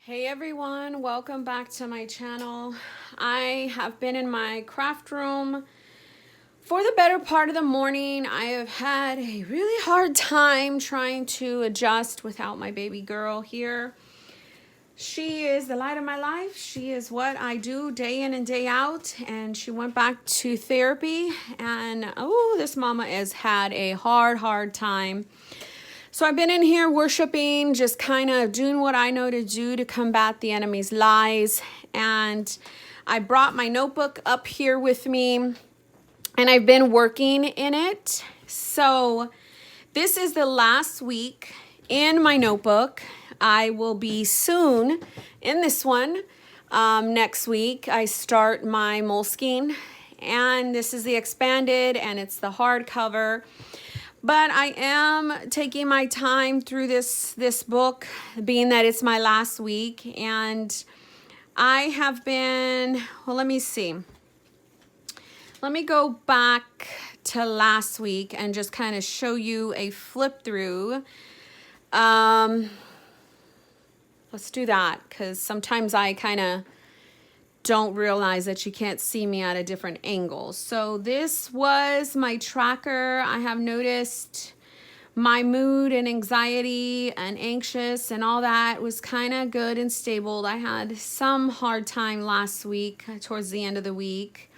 Hey everyone, welcome back to my channel. I have been in my craft room for the better part of the morning. I have had a really hard time trying to adjust without my baby girl here. She is the light of my life. She is what I do day in and day out, and she went back to therapy, and oh, this mama has had a hard time. So I've been in here worshiping, just kind of doing what I know to do to combat the enemy's lies. And I brought my notebook up here with me, and I've been working in it. So this is the last week in my notebook. I will be soon in this one. Next week, I start my Moleskine, and this is the expanded, and it's the hardcover. But I am taking my time through this book, being that it's my last week. And I have been, well, let me see. Let me go back to last week and just kind of show you a flip through. Let's do that, because sometimes I kind of don't realize that you can't see me at a different angle. So this was my tracker. I have noticed my mood and anxiety and anxious and all that was kind of good and stable. I had some hard time last week towards the end of the week.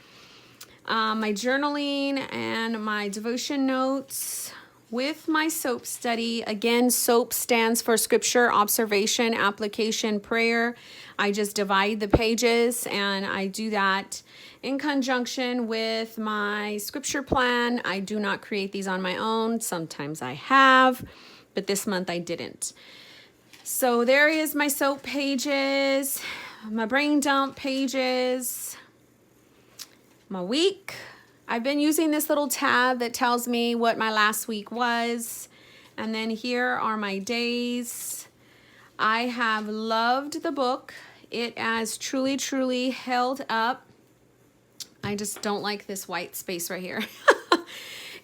My journaling and my devotion notes with my SOAP study. Again, SOAP stands for Scripture, Observation, Application, Prayer. I just divide the pages, and I do that in conjunction with my scripture plan. I do not create these on my own. Sometimes I have, but this month I didn't. So there is my SOAP pages, my brain dump pages, my week. I've been using this little tab that tells me what my last week was. And then here are my days. I have loved the book. It has truly held up. I just don't like this white space right here.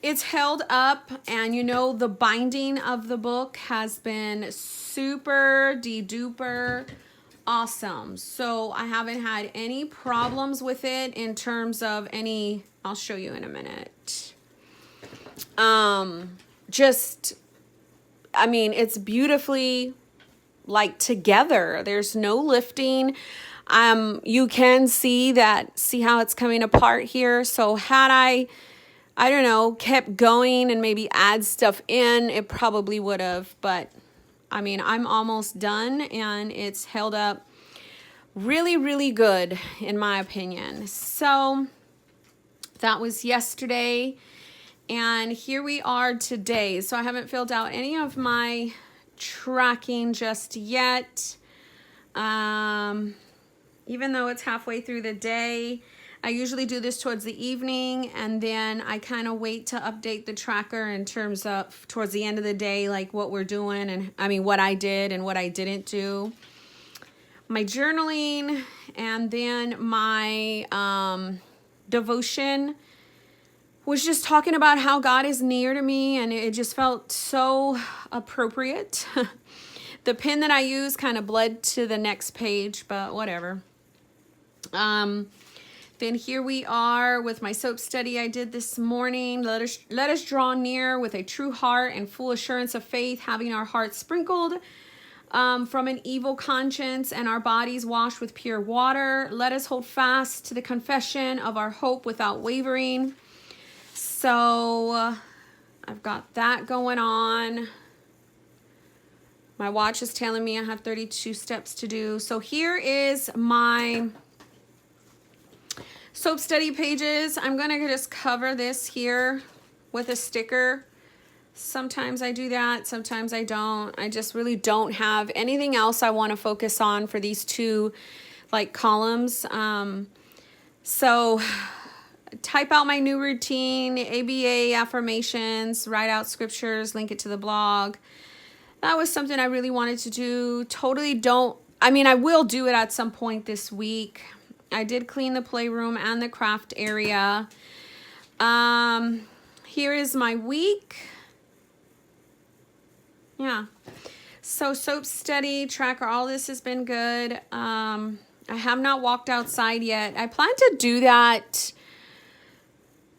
It's held up, and you know, the binding of the book has been super duper awesome. So I haven't had any problems with it in terms of any, I'll show you in a minute. I mean, it's beautifully like together. There's no lifting. You can see how it's coming apart here. So had I don't know, kept going and maybe add stuff in, it probably would have, but I mean, I'm almost done, and it's held up really good in my opinion. So that was yesterday, and here we are today. So I haven't filled out any of my tracking just yet. Even though it's halfway through the day, I usually do this towards the evening, and then I kind of wait to update the tracker in terms of towards the end of the day, like what we're doing, and I mean what I did and what I didn't do. My journaling, and then my devotion was just talking about how God is near to me, and it just felt so appropriate. The pen that I used kind of bled to the next page, but whatever. Then here we are with my SOAP study I did this morning. Let us draw near with a true heart and full assurance of faith, having our hearts sprinkled from an evil conscience and our bodies washed with pure water. Let us hold fast to the confession of our hope without wavering. So I've got that going on. My watch is telling me I have 32 steps to do. So here is my SOAP study pages. I'm going to just cover this here with a sticker. Sometimes I do that, sometimes I don't. I just really don't have anything else I want to focus on for these two like columns. So type out my new routine, ABA affirmations, write out scriptures, link it to the blog. That was something I really wanted to do. I will do it at some point this week. I did clean the playroom and the craft area. Here is my week. Yeah. So soap steady tracker, all this has been good. I have not walked outside yet. I plan to do that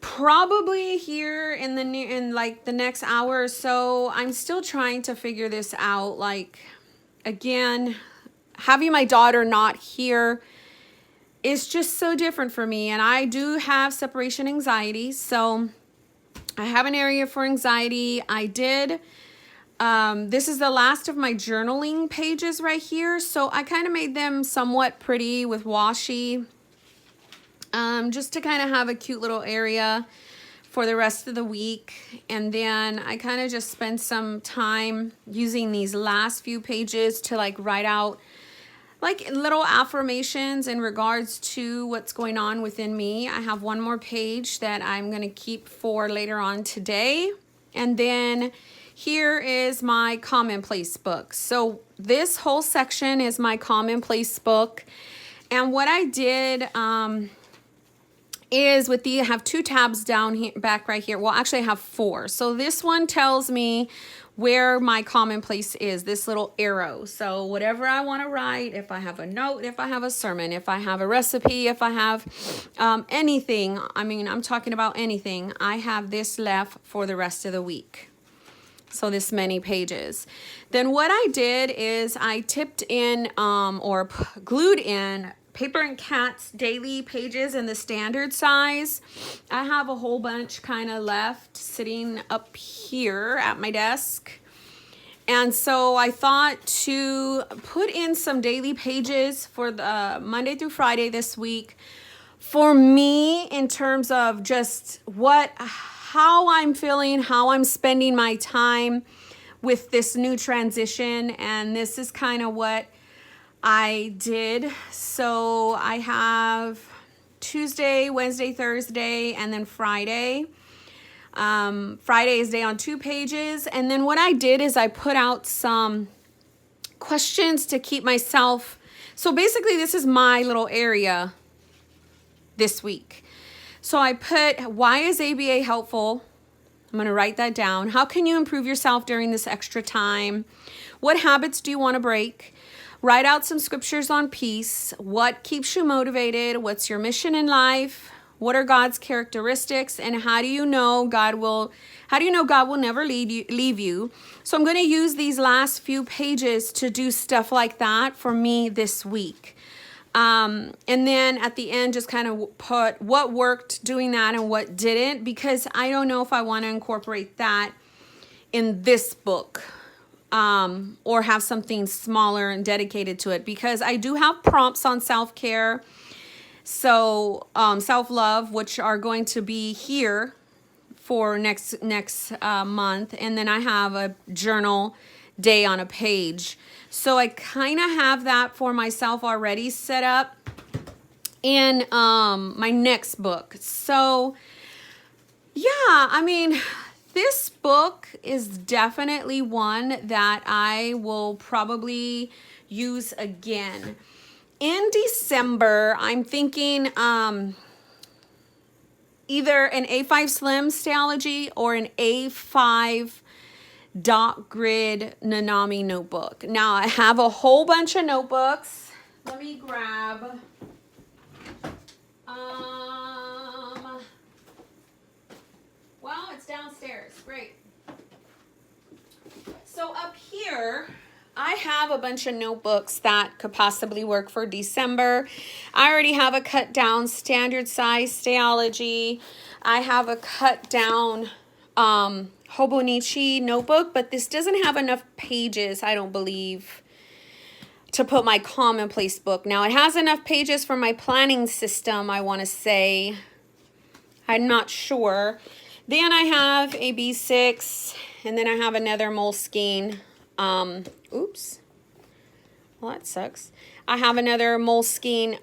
probably here in like the next hour or so. I'm still trying to figure this out. Like, again, having my daughter not here is just so different for me, and I do have separation anxiety, so I have an area for anxiety. I did this is the last of my journaling pages right here, so I kind of made them somewhat pretty with washi, just to kind of have a cute little area for the rest of the week. And then I kind of just spent some time using these last few pages to like write out like little affirmations in regards to what's going on within me. I have one more page that I'm going to keep for later on today. And then here is my Commonplace book. So this whole section is my Commonplace book. And what I did is with the, I have 2 tabs down here, back right here. Well, actually I have 4. So this one tells me where my commonplace is, this little arrow. So whatever I want to write, if I have a note, if I have a sermon, if I have a recipe, if I have anything, I mean, I'm talking about anything, I have this left for the rest of the week. So this many pages. Then what I did is I tipped in or glued in Paper and Cat's daily pages in the standard size. I have a whole bunch kind of left sitting up here at my desk. And so I thought to put in some daily pages for the Monday through Friday this week for me in terms of just how I'm feeling, how I'm spending my time with this new transition. And this is kind of what I did. So I have Tuesday, Wednesday, Thursday, and then Friday. Friday is day on 2 pages. And then what I did is I put out some questions to keep myself. So basically this is my little area this week. So I put, why is ABA helpful? I'm going to write that down. How can you improve yourself during this extra time? What habits do you want to break? Write out some scriptures on peace. What keeps you motivated? What's your mission in life? What are God's characteristics? And how do you know God will never leave you? So I'm going to use these last few pages to do stuff like that for me this week. And then at the end, just kind of put what worked doing that and what didn't, because I don't know if I want to incorporate that in this book. Or have something smaller and dedicated to it, because I do have prompts on self-care, so self-love, which are going to be here for next month, and then I have a journal day on a page. So I kind of have that for myself already set up in my next book. So yeah, I mean, this book is definitely one that I will probably use again. In December, I'm thinking either an A5 Slim Stayology or an A5 dot grid Nanami notebook. Now, I have a whole bunch of notebooks. Let me grab... Well, it's downstairs. Great. So up here, I have a bunch of notebooks that could possibly work for December. I already have a cut down standard size Stayology. I have a cut down Hobonichi notebook, but this doesn't have enough pages, I don't believe, to put my Commonplace book. Now, it has enough pages for my planning system, I want to say. I'm not sure. Then I have a B6, and then I have another Moleskine. Oops. Well, that sucks. I have another Moleskine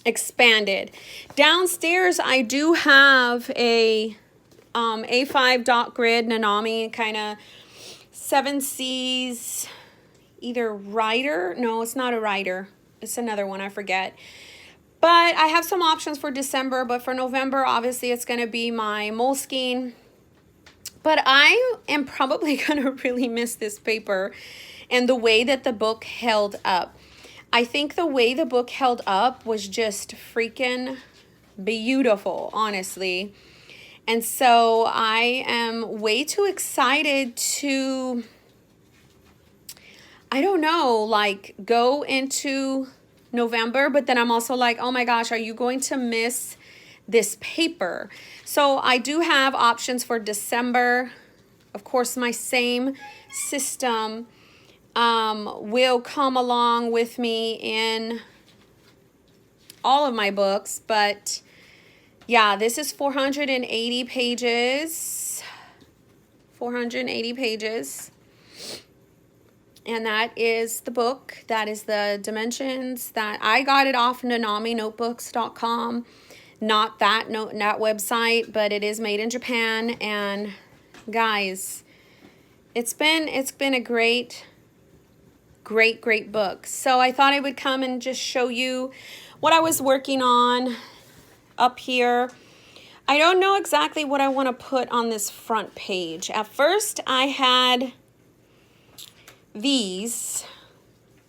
expanded. Downstairs, I do have a A5 dot grid Nanami kind of 7Cs, either Rider. No, it's not a Rider. It's another one. I forget. But I have some options for December, but for November, obviously, it's going to be my Moleskine But I am probably going to really miss this paper and the way that the book held up. I think the way the book held up was just freaking beautiful, honestly. And so I am way too excited to, I don't know, like go into November, but then I'm also like, oh my gosh, are you going to miss this paper? So I do have options for December. Of course, my same system will come along with me in all of my books, but yeah, this is 480 pages. 480 pages. And that is the book. That is the dimensions. That I got it off NanamiNotebooks.com. Not that website, but it is made in Japan. And guys, it's been a great book. So I thought I would come and just show you what I was working on up here. I don't know exactly what I want to put on this front page. At first I had these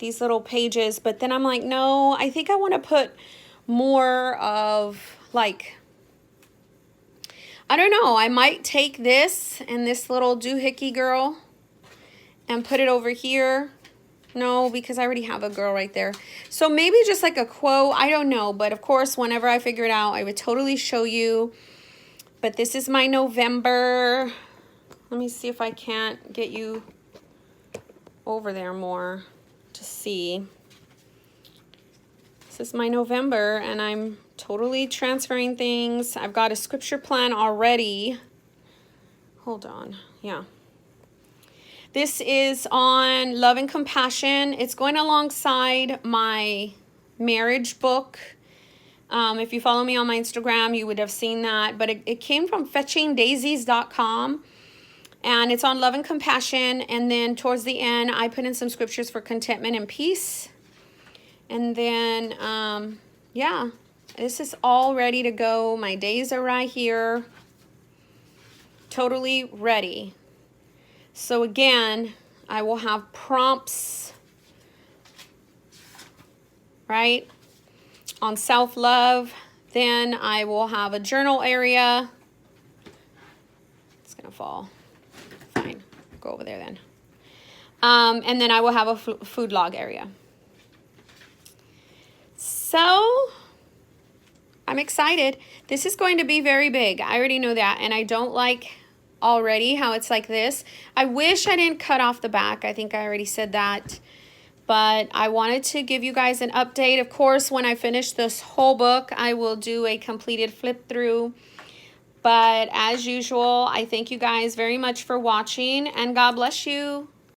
little pages, but then I'm like, no, I think I want to put more of like, I don't know, I might take this and this little doohickey girl and put it over here. No, because I already have a girl right there. So maybe just like a quote, I don't know, but of course whenever I figure it out, I would totally show you. But this is my November. Let me see if I can't get you over there more to see. This is my November, and I'm totally transferring things. I've got a scripture plan already. Hold on. Yeah. This is on love and compassion. It's going alongside my marriage book. If you follow me on my Instagram, you would have seen that. But it came from fetchingdaisies.com. And it's on love and compassion. And then towards the end, I put in some scriptures for contentment and peace. And then, yeah, this is all ready to go. My days are right here. Totally ready. So again, I will have prompts, right, on self-love. Then I will have a journal area. It's going to fall. Fine. Go over there then. And then I will have a food log area. So I'm excited. This is going to be very big. I already know that. And I don't like already how it's like this. I wish I didn't cut off the back. I think I already said that. But I wanted to give you guys an update. Of course, when I finish this whole book, I will do a completed flip through. But as usual, I thank you guys very much for watching, and God bless you.